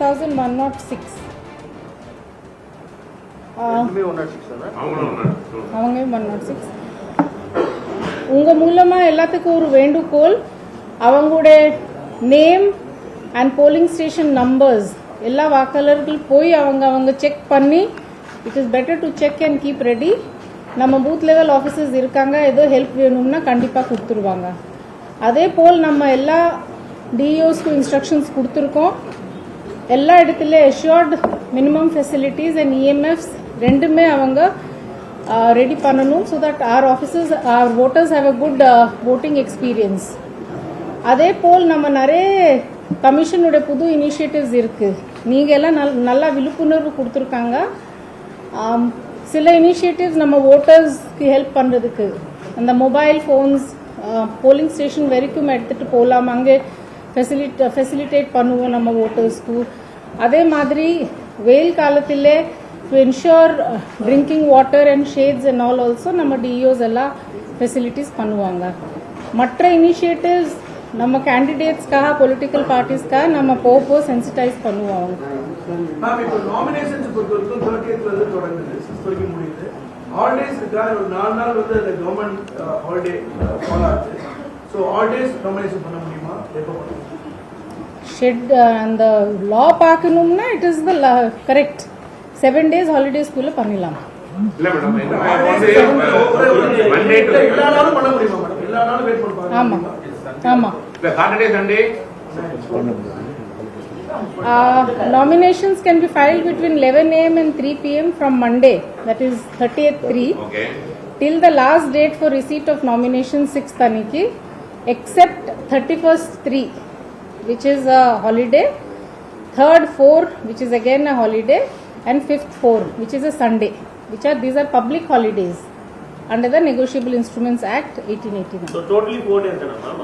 3106. அவங்க 106. உங்கள் மூலமாக எல்லாத்துக்கும் ஒரு வேண்டுகோள், அவங்களுடைய name and bowling station numbers எல்லா வாக்காளர்கள் போய் அவங்க செக் பண்ணி, it is better to check and keep ready. நம்ம பூத் லெவல் ஆஃபீஸர்ஸ் இருக்காங்க, ஏதோ ஹெல்ப் வேணும்னா கண்டிப்பாக கொடுத்துருவாங்க. அதே போல் நம்ம எல்லா டிஓஸ்க்கு இன்ஸ்ட்ரக்ஷன்ஸ் கொடுத்துருக்கோம். எல்லா இடத்துலையும் assured minimum facilities and EMFs ரெண்டுமே அவங்க ரெடி பண்ணணும். So that our officers or voters have a good voting experience. அதே போல் நம்ம நிறைய கமிஷனுடைய புது இனிஷியேட்டிவ்ஸ் இருக்குது. நீங்கள் எல்லாம் நல்லா விழிப்புணர்வு கொடுத்துருக்காங்க. சில இனிஷியேட்டிவ்ஸ் நம்ம ஓட்டர்ஸ்க்கு ஹெல்ப் பண்ணுறதுக்கு, அந்த மொபைல் ஃபோன்ஸ் போலிங் ஸ்டேஷன் வரைக்கும் எடுத்துகிட்டு போகலாம், அங்கே ஃபெசிலிட்டேட் பண்ணுவோம் நம்ம ஓட்டர்ஸ்க்கு. அதே மாதிரி வெயில் காலத்திலே to ensure drinking water and shades and all also நம்ம டிஇஓஸ் எல்லாம் ஃபெசிலிட்டிஸ் பண்ணுவாங்க. மற்ற இனிஷியேட்டிவ்ஸ் நம்ம கேண்டிடேட்ஸ்க்காக, பொலிட்டிக்கல் பார்ட்டிஸ்க்காக நம்ம போக சென்சிட்டைஸ் பண்ணுவோம். ஹாலிடேஸ் இருக்கா? ஒரு 4 நாள் வந்து அந்த கவர்மெண்ட் ஹாலிடே ஃபாலோ ஆகுது. ஸோ ஹாலிடேஸ் நாமினேஷன் பண்ண முடியுமா? எப்போ பண்ணுவோம்? ஷெட் அந்த லா பார்க்கணும்னா it is the correct 7 days ஹாலிடேஸ்க்குள்ள பண்ணிடலாம். இல்ல மேடம், எல்லா நாளும் பண்ண முடியுமா மேடம்? எல்லா நாளும் வெயிட் பண்ணுவாங்க. ஆமா ஆமா. இல்ல Saturday Sunday nominations can be filed between 11 AM and 3 PM from Monday, that is 30th 3, okay, till the last date for receipt of nominations 6th aniki, except 31st 3, which is a holiday, 3rd 4, which is again a holiday, and 5th 4, which is a Sunday, these are public holidays under the Negotiable Instruments Act 1889. So totally 4 days na ma'am.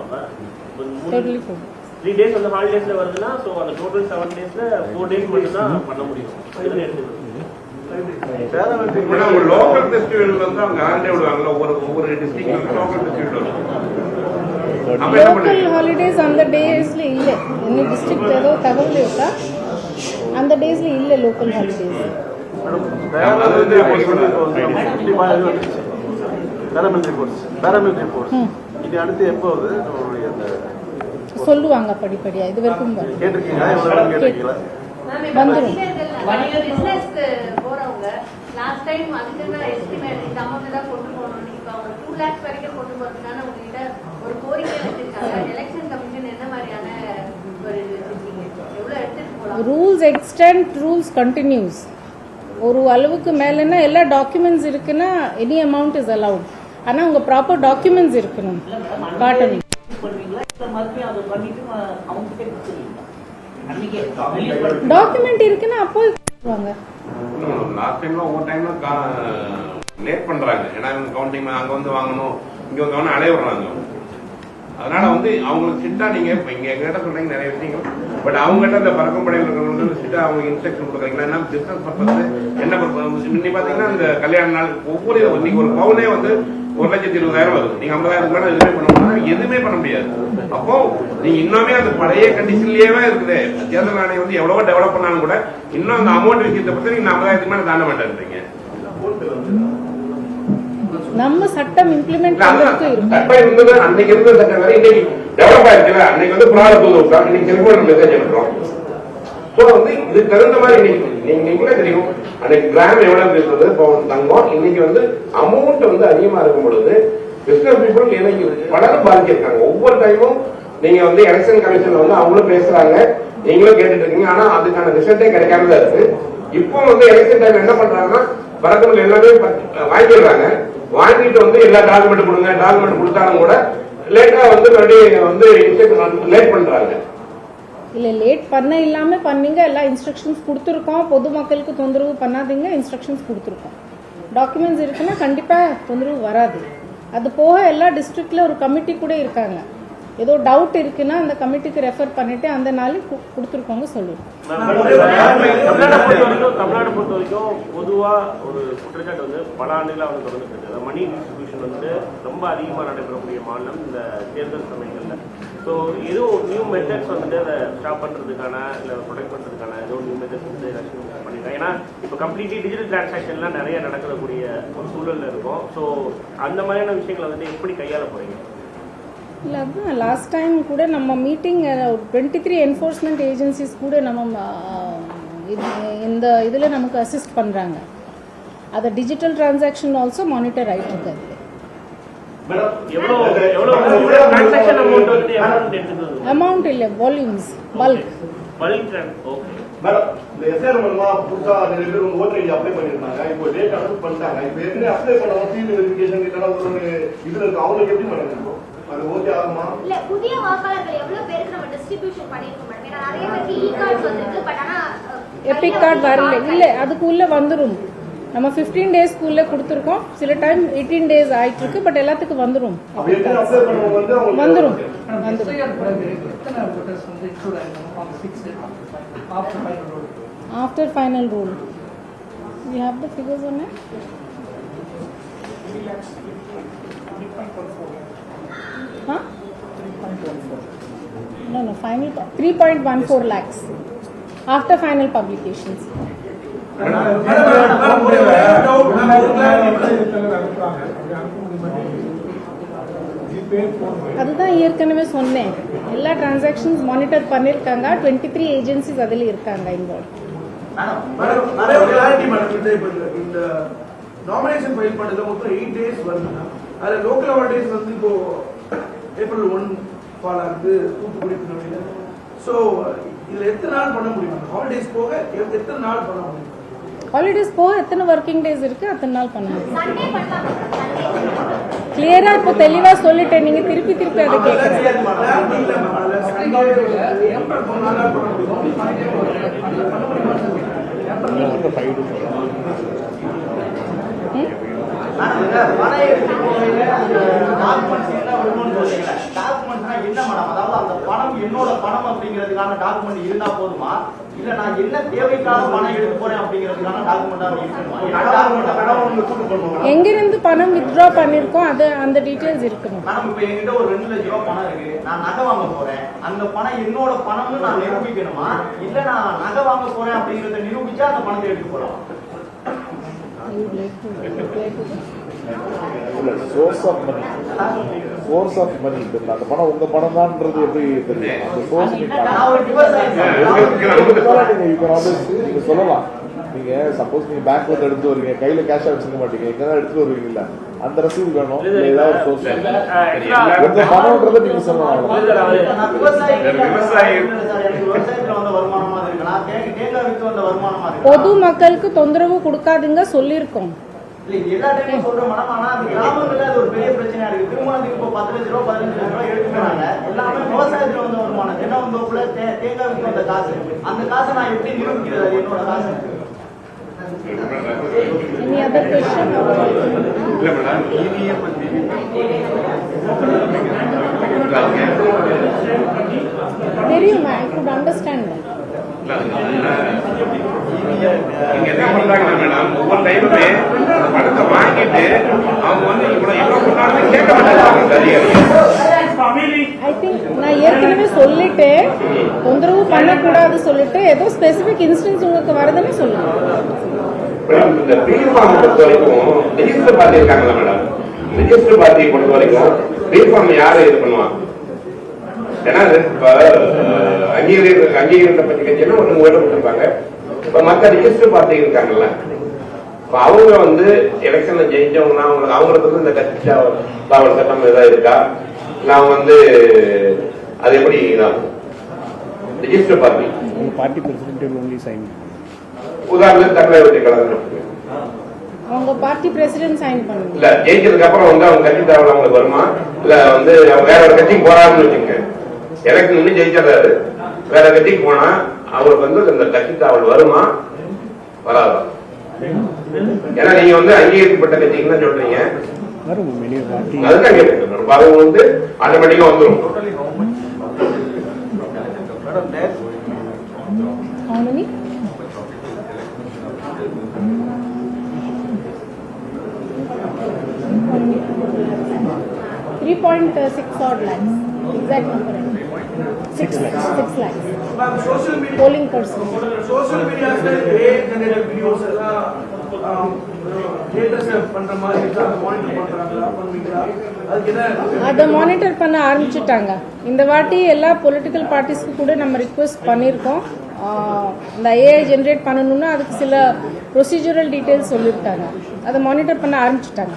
Totally 4 days. 3 days on the holidays la varudna, so on the total 7 days la 4 days மட்டும் தான் பண்ண முடியும். இதுல எடுத்துக்கலாம். ஒரு local festival வந்து அவங்க holiday விடுவாங்கல, ஒவ்வொரு டிஸ்ட்ரிக்ட்ல லோக்கல் ஃபெஸ்டிவல் வரும். அப்ப என்ன பண்ணுவீங்க? Local holidays அந்த டேஸ்ல இல்ல. இந்த டிஸ்ட்ரிக்ட் ஏதோ தகவல் இருக்கா? அந்த டேஸ்ல இல்ல local holidays. பேராமிலிட்டரி ஃபோர்ஸ் இது அடுத்து எப்போ வருது? சொல்லுவாங்க படிப்படியா. இது வரைக்கும் கேட்டிருக்கீங்களா? எவ்வளவு கேட்டிருக்கீங்களா? வந்துரும். பிசினஸ்க்கு போறவங்க லாஸ்ட் டைம் அதுக்கு எஸ்டிமேட் இந்த அமௌண்ட் தான் கொண்டு போகணும். இப்போ அவங்க 2 lakhs வரைக்கும் கொண்டு போறதுக்கான உங்ககிட்ட ஒரு கோரிக்கை வச்சிருக்காங்க. எலெக்ஷன் கமிஷன் என்ன மாதிரியான ஒரு எவ்வளவு எடுத்துட்டு போகலாம்? Rules extend, rules continues. ஒரு அளவுக்கு மேலன்னா எல்லா டாக்குமெண்ட்ஸ் இருக்குன்னா எனி அமௌண்ட் இஸ் அலவுட். ஆனா உங்க ப்ராப்பர் டாக்குமெண்ட்ஸ் இருக்கணும், காட்டணும். டாக்குமெண்ட் இருக்குன்னா அப்போ வாங்க. லாஸ்ட் டைம்ல ஒவ்வொரு டைம்ல லேட் பண்றாங்க. ஏன்னா கவுண்டிங் அங்க வந்து வாங்கணும், இங்க வந்து வாங்கணும், அலைய விடுறாங்க. அதனால வந்து அவங்களுக்கு சிட்டா நீங்க இங்க எங்கிட்ட சொல்றீங்க நிறைய விஷயங்கள், பட் அவங்க கிட்ட இந்த பறக்கும் படையில் இருக்கிறவங்க சிட்டா அவங்க இன்ஸ்ட்ரக்ஷன் கொடுக்குறீங்களா? என்ன பிசினஸ் பர்பஸ், என்ன பர்பஸ்? இன்னைக்கு பாத்தீங்கன்னா இந்த கல்யாண நாள் ஒவ்வொரு இன்னைக்கு ஒரு பவுனே வந்து 1,20,000 வருது. நீங்க 50,000 மேல எதுவுமே பண்ண முடியாது, எதுவுமே பண்ண முடியாது. அப்போ நீங்க இன்னுமே அந்த பழைய கண்டிஷன்லயே இருக்குது. தேர்தல் ஆணையம் வந்து எவ்வளவோ டெவலப் பண்ணாலும் கூட இன்னும் அந்த அமௌண்ட் விஷயத்தை பத்தி நீங்க 50,000 மேல தாண்ட மாட்டேன்றீங்க. நம்ம சட்டம் இம்ப்ளிமெண்ட் பண்றதுக்கு இருக்கு. சட்டம் இருந்தது அன்னைக்கு இருந்த சட்டம் வேற, இன்னைக்கு டெவலப் ஆயிருக்குல. அன்னைக்கு வந்து ப்ராடக்ட் விட்டோம், இன்னைக்கு செல்போன் மெசேஜ் அனுப்புறோம். ஸோ வந்து இதுக்கு தகுந்த மாதிரி நீங்களே தெரியும் அன்னைக்கு கிராம் எவ்வளவு பேசுறது தங்கம், இன்னைக்கு வந்து அமௌண்ட் வந்து அதிகமா இருக்கும் பொழுது பிசினஸ் பீப்புள் இன்னைக்கு பலரும் பாதிச்சிருக்காங்க. ஒவ்வொரு டைமும் நீங்க வந்து எலெக்ஷன் கமிஷன்ல வந்து அவங்களும் பேசுறாங்க, நீங்களும் கேட்டுட்டு இருக்கீங்க. ஆனா அதுக்கான ரிசல்ட்டே கிடைக்காம தான் இருக்கு. இப்போ வந்து எலெக்ஷன் டைம் என்ன பண்றாங்கன்னா பறக்கங்கள் எல்லாமே வாங்கிடுறாங்க. வாங்கிட்டு வந்து எல்லா டாக்குமெண்ட் கொடுங்க, டாக்குமெண்ட் கொடுத்தாலும் கூட லேட்டா வந்து மறுபடியும் வந்து லேட் பண்றாங்க. இல்ல லேட் பண்ண இல்லாம பண்ணீங்க. எல்லா இன்ஸ்ட்ரக்ஷன்ஸ் கொடுத்துருக்கோம். பொதுமக்களுக்கு தொந்தரவு பண்ணாதீங்க, இன்ஸ்ட்ரக்ஷன்ஸ் கொடுத்துருக்கோம். டாக்குமெண்ட்ஸ் இருக்குன்னா கண்டிப்பா தொந்தரவு வராது. அது போக எல்லா டிஸ்ட்ரிக்ட்ல ஒரு கமிட்டி கூட இருக்காங்க. ஏதோ டவுட் இருக்குன்னா அந்த கமிட்டிக்கு ரெஃபர் பண்ணிட்டு அந்த நாளைக்கு கொடுத்துருக்கோங்க சொல்லுவோம். தமிழ்நாடு பொறுத்த வரைக்கும் பொதுவா ஒரு குற்றச்சாட்டு வந்து பல ஆண்டுகளா வந்து தொடர்ந்து இருக்கு. மணி டிஸ்ட்ரிபியூஷன் வந்து ரொம்ப அதிகமா நடைபெறக்கூடிய மாநிலம் இந்த தேர்தல் சமயங்கள்ல. ஸோ ஏதோ நியூ மெத்தட்ஸ் வந்துட்டு அதை ஸ்டாப் பண்றதுக்கான இல்ல ப்ரொடெக்ட் பண்றதுக்கான ஏதோ இப்போ கம்ப்ளீட்லி டிஜிட்டல் டிரான்சாக்ஷன்லாம் நிறைய நடக்கக்கூடிய ஒரு சூழலில் இருக்கும். ஸோ அந்த மாதிரியான விஷயங்களை வந்துட்டு எப்படி கையாள போகிறீங்க? இல்லை அதுதான் லாஸ்ட் டைம் கூட நம்ம மீட்டிங் 23 என்ஃபோர்ஸ்மெண்ட் ஏஜென்சிஸ் கூட நம்ம இந்த இதில் நமக்கு அசிஸ்ட் பண்ணுறாங்க. அதை டிஜிட்டல் டிரான்சாக்ஷன் ஆல்சோ மானிட்டர் ஆகிட்டு இருக்காது. அமௌண்ட் இல்லை, வால்யூம்ஸ், பல்க். மேடம், இந்த எஸ்ஆர் மூலமா புதுசா நிறைய பேர் உங்க ஓட்டர் ஐடி அப்ளை பண்ணிருந்தாங்க. இப்போ டேட் அனௌன்ஸ் பண்ணிட்டாங்க. இப்போ ஏற்கனவே அப்ளை பண்ணவங்க சீல் வெரிஃபிகேஷன் இல்லைன்னா ஒரு இதுல இருக்கு, அவங்களுக்கு எப்படி மேடம் இருக்கும்? அது ஓகே ஆகுமா? இல்ல புதிய வாக்காளர்கள் எவ்வளவு பேருக்கு நம்ம டிஸ்ட்ரிபியூஷன் பண்ணிருக்கோம் மேடம்? ஏன்னா நிறைய பேருக்கு இ கார்டு வந்திருக்கு, பட் ஆனா எபிக் கார்டு வரல. இல்லை அதுக்குள்ளே வந்துடும். நம்ம 15 டேஸ்க்குள்ளே கொடுத்துருக்கோம். சில டைம் 18 டேஸ் ஆயிட்டு இருக்கு, பட் எல்லாத்துக்கும் வந்துடும். அப்ப ஏற்கனவே அப்ளை பண்ணவங்க வந்து அவங்க வந்துடும். After final rule, we have the figures on it. Huh? No, final 3.14 lakhs after final publications. அதுதான் ஏற்கனவே சொன்னேன். எல்லா டிரான்சாக்ஷன்ஸ் மானிட்டர் பண்ணிருக்காங்க. 23 ஏஜென்சிஸ் அதில் இருக்காங்க இன்வால்வ். நிறைய கிளாரிட்டி மேடம். இந்த நாமினேஷன் ஃபைல் பண்ணதுல மொத்தம் 8 டேஸ் வருதுன்னா அதில் லோக்கல் ஹாலிடேஸ் வந்து இப்போ ஏப்ரல் 1 ஃபால் ஆகுது தூத்துக்குடி பின்னணியில். ஸோ இதில் எத்தனை நாள் பண்ண முடியும்? ஹாலிடேஸ் போக எத்தனை நாள் பண்ண முடியும்? ஹாலிடேஸ் போக எத்தனை ஒர்க்கிங் டேஸ் இருக்கு, அத்தனை நாள் பண்ண முடியும். சண்டே பண்ணலாம். கிளியரா இப்போ தெளிவா சொல்லிட்டேன். நீங்க திருப்பி திருப்பி அதை கேட்கறேன். என்னோட பணம் அப்படிங்கிறதுக்கான டாக்குமெண்ட் இருந்தா போதுமா, இல்ல நான் என்ன தேவைக்காக பணம் எடுத்து போறேன் அப்படிங்கிறதுக்கான டாக்குமெண்டா எங்கிருந்து பணம் வித்ட்ரா பண்ணிருக்கோம் அது அந்த டீடைல்ஸ் இருக்கணும். மேடம் இப்ப என்கிட்ட ஒரு 2 லட்சம் ரூபாய் பணம் இருக்கு, நான் நகை வாங்க போறேன். அந்த பணம் என்னோட பணம்னு நான் நிரூபிக்கணுமா, இல்ல நான் நகை வாங்க போறேன் அப்படிங்கறத நிரூபிச்சா அந்த பணத்தை எடுத்து போலாம்? சோர்ஸ் ஆஃப் மணி அந்த பணம் உங்க பணம் தான்ன்றது எப்படி தெரியும்? அந்த சோர்ஸ் நீங்க சொல்லலாம். நீங்க சப்போஸ் நீங்க பேங்க்ல இருந்து எடுத்து வருவீங்க, கையில கேஷா வச்சுக்க மாட்டீங்க, எங்கதான் எடுத்து வருவீங்கல்ல, அந்த ரசீது வேணும். ஏதாவது சோர்ஸ் உங்க பணம்ன்றதை நீங்க சொல்லலாம். பொது மக்களுக்கு தொந்தரவு கொடுக்காதுங்க சொல்லியிருக்கோம். எல்லா டைமும் சொல்றோம் மேடம். ஆனா அது கிராமங்கள்ல அது ஒரு பெரிய பிரச்சனையா இருக்கு. திருமணத்துக்கு இப்போ 10 லட்சம் ரூபாய் 15 லட்சம் ரூபாய் எடுத்து போறாங்க. எல்லாமே விவசாயத்துல வந்த வருமானம். தென்னந்தோப்புல தேங்காய் விற்க வந்த காசு, அந்த காசை நான் எப்படி நிரூபிக்கிறது? அது என்னோட காசு. Any other question? தெரியும், I could understand that. நீங்க என்ன பண்றாங்க மேடம், ஒவ்வொரு டைமுமே பணத்தை வாங்கிட்டு அவங்க வந்து இவ்வளவு கொண்டாடுறது கேட்க மாட்டாங்க. I think நான் ஏற்கனவே சொல்லிட்டேன், தொந்தரவு பண்ணக்கூடாது சொல்லிட்டு, ஏதோ ஸ்பெசிபிக் இன்ஸ்டன்ஸ் உங்களுக்கு வருதுன்னு சொல்லுங்க. இந்த பிரிஃபார்ம் பொறுத்த வரைக்கும் ரெஜிஸ்டர் பார்ட்டி இருக்காங்களா மேடம், ரெஜிஸ்டர் பார்ட்டியை பொறுத்த வரைக்கும் பிரிஃபார்ம் யாரு இது பண்ணுவாங்க? ஏன்னா இப்ப அங்கீகரித்த பற்றி கட்சினா ஒன்று உங்கள்கிட்ட கொடுத்துருப்பாங்க. இப்ப மற்ற ரிஜிஸ்டர் பார்ட்டி இருக்காங்கல்ல, இப்ப அவங்க வந்து எலெக்ஷன்ல ஜெயிச்சவங்கன்னா அவங்களுக்கு வந்து இந்த கட்சி தாவல் சட்டம் ஏதாவது இருக்கா, இல்ல அவங்க வந்து அது எப்படி இதாகும்? Register party party president only sign. உதாரணத்துக்கு தமிழக கலந்து அவங்க பார்ட்டி பிரசிடென்ட் சைன் பண்ணுங்க. இல்ல ஜெயிச்சதுக்கு அப்புறம் வந்து அவங்க கட்சி தாவல் அவங்களுக்கு வருமா, இல்ல வந்து அவங்க வேற ஒரு கட்சிக்கு போறாங்கன்னு வச்சுங்க, எலெக்ஷன் இன்னும் ஜெயிச்சிடறாரு, வேற கட்சிக்கு போனா அவருக்கு வந்து இந்த கட்சி தாவல் வருமா வராதா? ஏன்னா நீங்க வந்து அங்கீகரிக்கப்பட்ட கட்சிக்கு தான் சொல்றீங்க, அதுதான் கேட்க அவங்க வந்து ஆட்டோமேட்டிக்கா வந்துடும். How many? $3.6 odd lakhs. Exact number. 6 lakhs. Ma'am, social media. Polling person. Social media AI generated videos எல்லாம் haters பண்ற மாதிரி இருக்கா? மானிட்டர் பண்றாங்களா? பண்ணுவீங்களா? அதுக்கு என்ன? அதை மானிட்டர் பண்ண ஆரம்பிச்சுட்டாங்க. இந்த வாட்டி எல்லா பொலிட்டிக்கல் பார்ட்டிஸ்க்கு கூட நம்ம ரிக்வெஸ்ட் பண்ணியிருக்கோம். இந்த ஏஐ ஜென்ரேட் பண்ணணும்னா அதுக்கு சில ப்ரொசீஜரல் டீட்டெயில்ஸ் சொல்லியிருக்காங்க. அதை மானிட்டர் பண்ண ஆரம்பிச்சுட்டாங்க.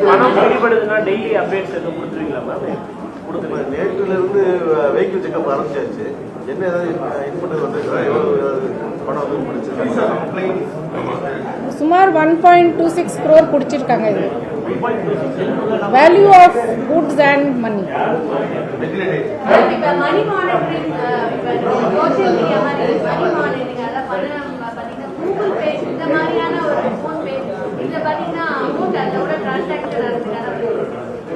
பணம் வெளிப்படுதுன்னா டெய்லி அப்டேட்ஸ் எதுவும் கொடுத்துருவீங்களா மேம்? நேற்றுல இருந்து வெஹிக்கிள் செக்அப் ஆரம்பிச்சாச்சு. என்ன ஏதாவது இன்புட் வந்திருக்கா? எவ்வளவு பணம் வந்து முடிச்சிருக்காங்க? சுமார் 1.26 crore பிடிச்சிருக்காங்க. இது value of goods and money. இப்ப மணி மானிட்டரிங் சோசியல் மீடியா மாதிரி மணி மானிட்டரிங் அத பாத்தீங்கன்னா கூகுள் பே இந்த மாதிரியான ஒரு போன் பே இத பாத்தீங்கன்னா அமௌண்ட் அதோட டிரான்சாக்ஷன் நடக்குதுக்கான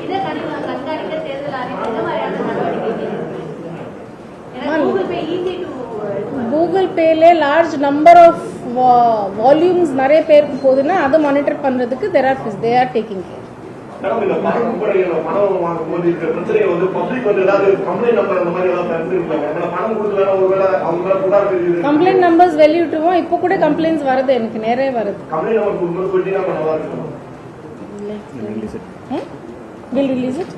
இதை கண்காணிக்க தேர்தல் ஆணையம் இந்த மாதிரியான நடவடிக்கை Google Pay easy to Google பேல லார்ஜ் நம்பர் ஆஃப் வால்யூம்ஸ் நிறைய பேருக்கு போகுதுன்னா அதை மானிட்டர் பண்றதுக்கு they are taking care. Madam, இந்த பணம் வாங்கும்போது இருக்கிற பிரச்சனை வந்து பப்ளிக் வந்து ஏதாவது கம்ப்ளைண்ட் நம்பர் அந்த மாதிரி ஏதாவது தந்துருக்காங்க. பணம் கொடுக்கலன்னா ஒருவேளை அவங்க மேல புகார் தெரியுது. கம்ப்ளைண்ட் நம்பர்ஸ் வெளியிட்டுவோம். இப்போ கூட கம்ப்ளைண்ட்ஸ் வருது, எனக்கு நிறைய வருது. கம்ப்ளைண்ட் நம்பர் கொடுக்கும்போது சொல்லிட்டீங்கன்னா நல்லா இருக்கும். We'll release it.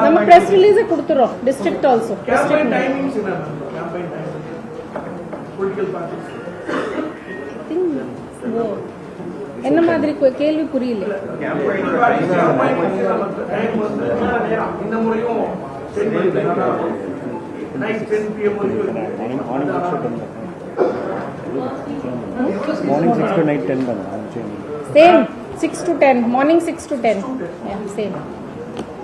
நம்ம press release கொடுத்துறோம். District also. Campaign timings என்ன ma'am? Campaign timings. Political parties. என்ன மாதிரி கேள்வி புரியல. Political parties டைம் வந்து இந்த முறையும் செட் பண்ணிருக்காங்க. நைட் 10 PM வரைக்கும் Morning 6 to night 10 தான். Same 6 to 10. Morning 6 to 10. Yeah, same.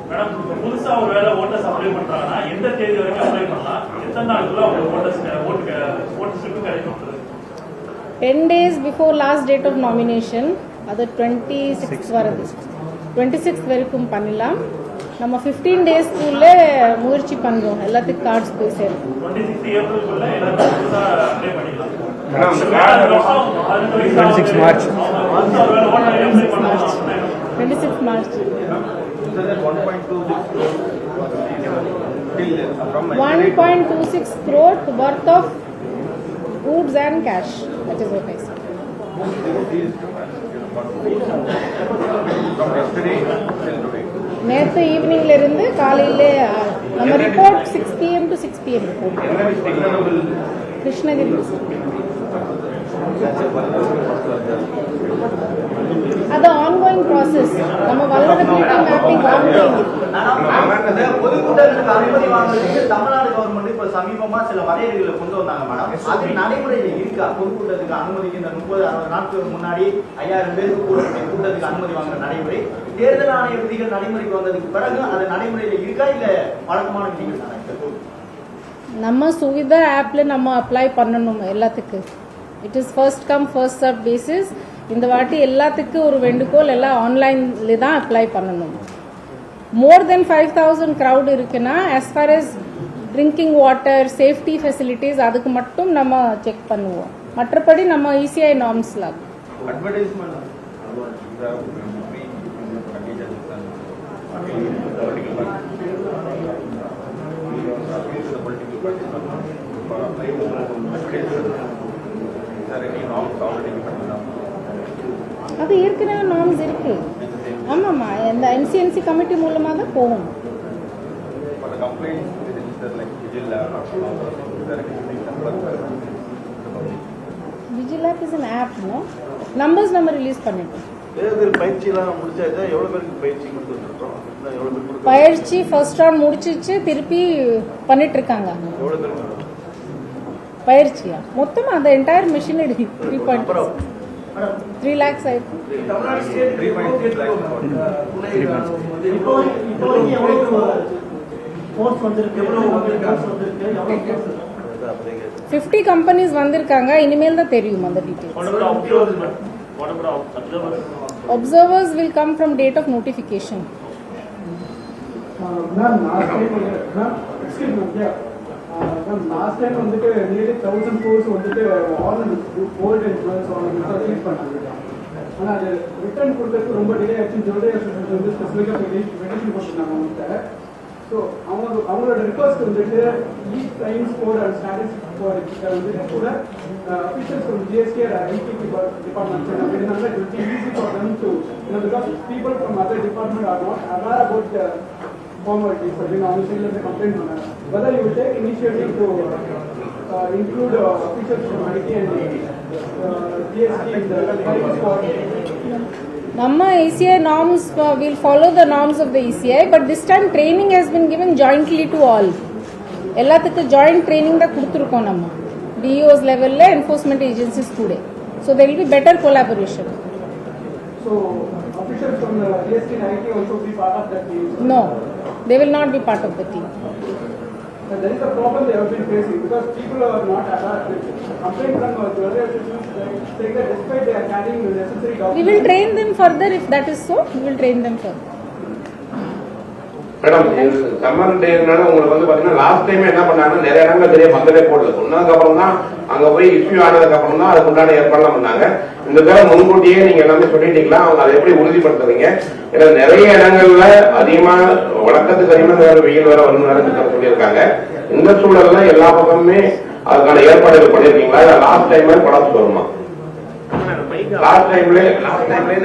Madam, புதுசா ஒரு வேளை ஓட்டர்ஸ் அப்ளை பண்றாங்கன்னா எந்த தேதி வரைக்கும் அப்ளை பண்ணலாம்? எத்தனை நாளுக்குள்ள அவங்க ஓட்டு ஸ்லிப் கிடைக்கும்? 10 days before last date of nomination. அது 26 வருது. 26 வரைக்கும் பண்ணலாம். நம்ம 15 daysக்குள்ள முயற்சி பண்றோம் எல்லாத்துக்கும் கார்ட்ஸ் போய் சேரும். 26 ஏப்ரலுக்குள்ள எல்லாரும் புதுசா அப்ளை பண்ணிடலாம். 26 March. 26 March. 1.26 crore worth of goods and cash. That is what I said. நேற்று ஈவினிங்ல இருந்து காலையில நம்ம report 6 PM to 6 PM Krishnagiri. அது ஆன்கோயிங் ப்ராசஸ். நம்ம வல்னரபிலிட்டி மேப்பிங் ஆன்கோயிங். பொதுக்கூட்டங்களுக்கு அனுமதி வாங்குறதுக்கு தமிழ்நாடு கவர்மெண்ட் இப்ப சமீபமா சில வரையறைகளை கொண்டு வந்தாங்க மேடம். அது நடைமுறையில இருக்கா? பொதுக்கூட்டத்துக்கு அனுமதிக்கு இந்த 30-60 நாட்களுக்கு முன்னாடி 5000 பேருக்கு கூட்டத்துக்கு அனுமதி வாங்குற நடைமுறை தேர்தல் ஆணைய விதிகள் நடைமுறைக்கு வந்ததுக்கு பிறகு அது நடைமுறையில இருக்கா இல்ல வழக்கமான விதிகள் தானே? நம்ம சுவிதா ஆப்ல நம்ம அப்ளை பண்ணணும் எல்லாத்துக்கும். It is first come first serve basis. இந்த வாட்டி எல்லாத்துக்கும் ஒரு வேண்டுகோள், எல்லாம் ஆன்லைன்ல தான் அப்ளை பண்ணணும். மோர் தென் 5000 crowd இருக்குன்னா as far as drinking water safety facilities அதுக்கு மட்டும் நம்ம செக் பண்ணுவோம். மற்றபடி நம்ம ECI நார்ம்ஸ்ல அட்வர்டைஸ்மெண்ட் அது ஏற்கனவே நார்ம்ஸ் இருக்கு. ஆமாம்மா, இந்த NCNC கமிட்டி மூலமாக தான் போகும். Vigilab is an app, no? Numbers நம்ம ரிலீஸ் பண்ணிட்டோம். தேர்தல் பயிற்சிலாம் முடிச்சாச்சா? எவ்வளவு பேருக்கு பயிற்சி கொடுத்துருக்கோம்? எவ்வளவு பேருக்கு பயிற்சி ஃபர்ஸ்ட் ரவுண்ட் முடிச்சிச்சு, திருப்பி பண்ணிட்டு இருக்காங்க. எவ்வளவு பேருக்கு பயிற்சியா மொத்தமா அந்த என்டையர் மிஷினரி 3 lakhs ஆயிருக்கு. Tamil Nadu state 3.8 lakh. இப்போ எவ்வளவு போர்ஸ் வந்திருக்கு? எவ்வளவு வந்திருக்கு? 50 கம்பெனிஸ் வந்திருக்காங்க. இனிமேல் தான் தெரியும் அந்த details. Observers will come from date of notification. Last time வந்துட்டு நியர்லி 1000 crores வந்துட்டு ஓல்ட் இன்ஃப்ளூயன்ஸ் ரிலீஸ் பண்ணிருக்காங்க. ஆனால் அது ரிட்டர்ன் கொடுத்ததுக்கு ரொம்ப டிலே ஆச்சுன்னு சொல்லிட்டு வந்து ஸ்பெசிஃபிக்காக பெட்டிஷன் போட்டிருந்தாங்க. அவங்கள்ட்ட ஸோ அவங்களோட ரிக்வஸ்ட் வந்துட்டு each time score and statistics score வந்துட்டு கூட officials from GST or ITP departments அப்படின்னால it will be easy for them to, because people from other department are not aware about the formalities. அப்படின்னு அவங்க சைட்ல இருந்து complaint பண்ணாங்க. whether you will take initiative to include officials from IT and GST in the hiring squad. Namma ECI norms will follow the norms of the ECI, but this time training has been given jointly to all. எல்லாத்துக்கு joint training தான் கொடுத்துருக்கோம் நம்ம DEOs level ல enforcement agencies கூட. So there will be better collaboration. So officials from the GST and IT also be part of that team? No, they will not be part of the team. There is a problem they have been facing because people are not aware. Complaint from jewelry officials saying that despite they are carrying the necessary documents. We will train them further if that is so. We will train them further. Madam summer டேனால உங்களுக்கு வந்து பாத்தீங்கன்னா last time என்ன பண்ணாங்கன்னா நிறைய இடங்கள்ல பெரிய பந்தலே போடல, சொன்னதுக்கு அப்புறம் தான் அங்க போய் இஷ்யூ ஆனதுக்கு அப்புறம் தான் அதுக்கு உண்டான ஏற்பாடுலாம் பண்ணாங்க. இந்த தடவை முன்கூட்டியே நீங்க எல்லாமே சொல்லிட்டீங்களா, அவங்க அதை எப்படி உறுதிப்படுத்துறீங்க? ஏன்னா நிறைய இடங்கள்ல அதிகமா வழக்கத்துக்கு அதிகமா வேற வெயில் வேற வரும்னு சொல்லியிருக்காங்க. இந்த சூழல்ல எல்லா பக்கமுமே அதுக்கான ஏற்பாடுகள் பண்ணிருக்கீங்களா? லாஸ்ட் டைம் படாச்சு வருமா? லாஸ்ட் டைம்ல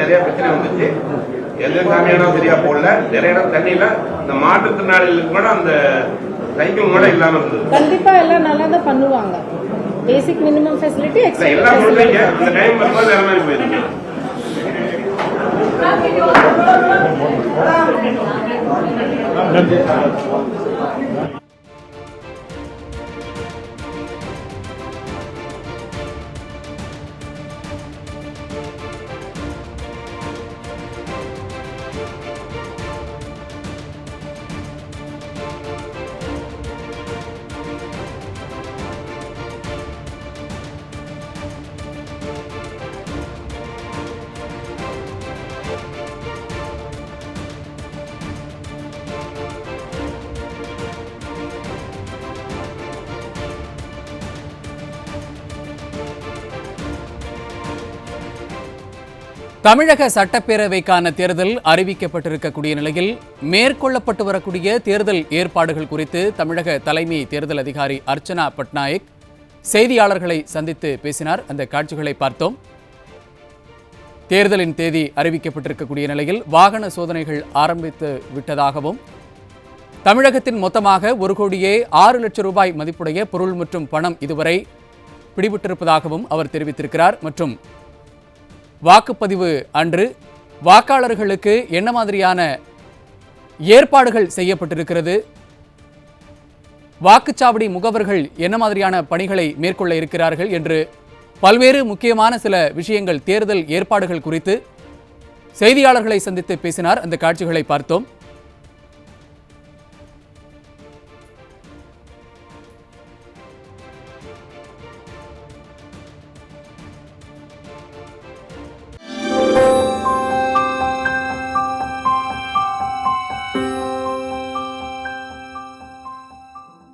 நிறைய பிரச்சனை வந்துச்சு. எந்த சாமியானும் சரியா போடல, நிறைய இடம் தண்ணியில இந்த மாற்றுத்திறனாளிகளுக்கு கூட அந்த சைக்கிள் கூட இல்லாம இருந்தது. கண்டிப்பா எல்லாம் நல்லா தான் பண்ணுவாங்க. பேசிக் மினிமம் ஃபெசிலிட்டி எல்லாம் சொல்றீங்க, அந்த டைம் வரும்போது வேற மாதிரி போயிருக்கீங்க. தமிழக சட்டப்பேரவைக்கான தேர்தல் அறிவிக்கப்பட்டிருக்கக்கூடிய நிலையில் மேற்கொள்ளப்பட்டு வரக்கூடிய தேர்தல் ஏற்பாடுகள் குறித்து தமிழக தலைமை தேர்தல் அதிகாரி அர்ச்சனா பட்நாயக் செய்தியாளர்களை சந்தித்து பேசினார். அந்த காட்சிகளை பார்த்தோம். தேர்தலின் தேதி அறிவிக்கப்பட்டிருக்கக்கூடிய நிலையில் வாகன சோதனைகள் ஆரம்பித்து விட்டதாகவும், தமிழகத்தின் மொத்தமாக 1,06,00,000 ரூபாய் மதிப்புடைய பொருள் மற்றும் பணம் இதுவரை பிடிபட்டிருப்பதாகவும் அவர் தெரிவித்திருக்கிறார். மற்றும் வாக்குப்பதிவு அன்று வாக்காளர்களுக்கு என்ன மாதிரியான ஏற்பாடுகள் செய்யப்பட்டிருக்கிறது, வாக்குச்சாவடி முகவர்கள் என்ன மாதிரியான பணிகளை மேற்கொள்ள இருக்கிறார்கள் என்று பல்வேறு முக்கியமான சில விஷயங்கள், தேர்தல் ஏற்பாடுகள் குறித்து செய்தியாளர்களை சந்தித்து பேசினார். அந்த காட்சிகளை பார்த்தோம்.